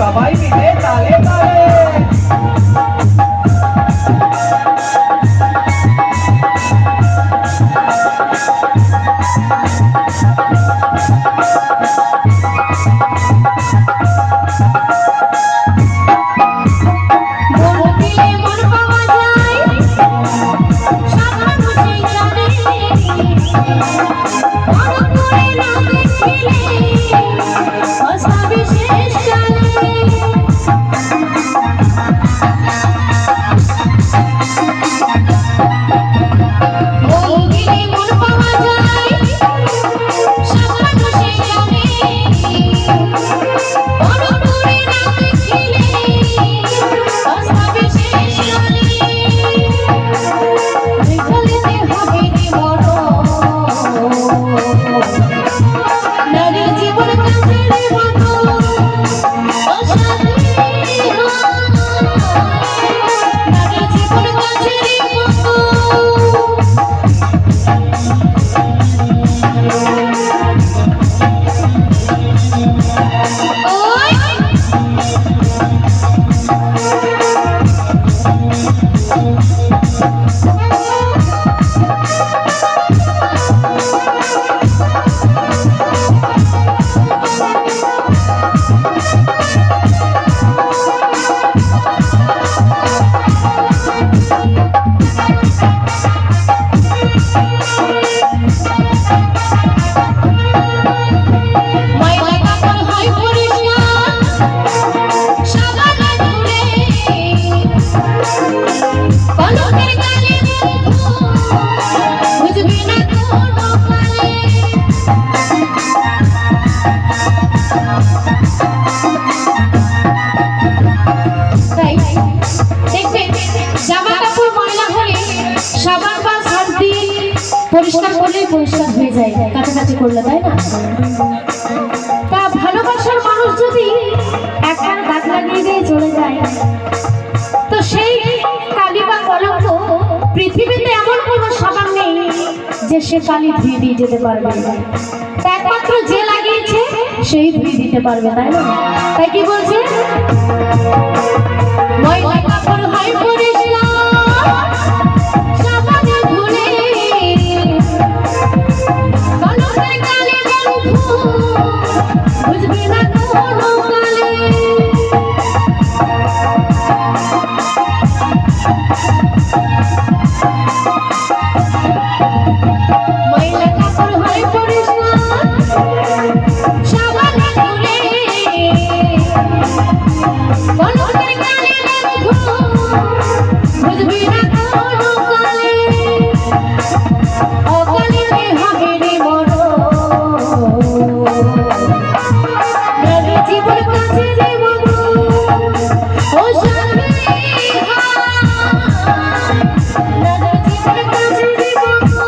সবাই মিলে তালে তালে পরিষ্কার করলেই পরিষ্কার হয়ে যায়, কাছাকাছি করলে, তাই না? তা ভালোবাসার মানুষ যদি একটা দাগ লাগিয়ে দিয়ে চলে যায়, তো সেই কালি বা কলঙ্ক পৃথিবীতে এমন কোনো সাবান নেই যে সে কালি ধুয়ে দিয়ে যেতে পারবে। তা একমাত্র যে লাগিয়েছে সেই ধুয়ে দিতে পারবে, তাই না? তাই কি বলছে, ময়লা কাপড় হয় পরিষ্কার সাবানে ধুলে, কলঙ্কের কালি বন্ধু বুঝবে না কোনো কালে। ময়লা কাপড় হয় পরিষ্কার সাবানে ধুলে, কলঙ্কের কালি বন্ধু বুঝবে না কোনো কালে। অকালে হবে রে মরণ, জীবন কাছে রে বন্ধু, ও স্বামী জীবন কাছে রে বন্ধু।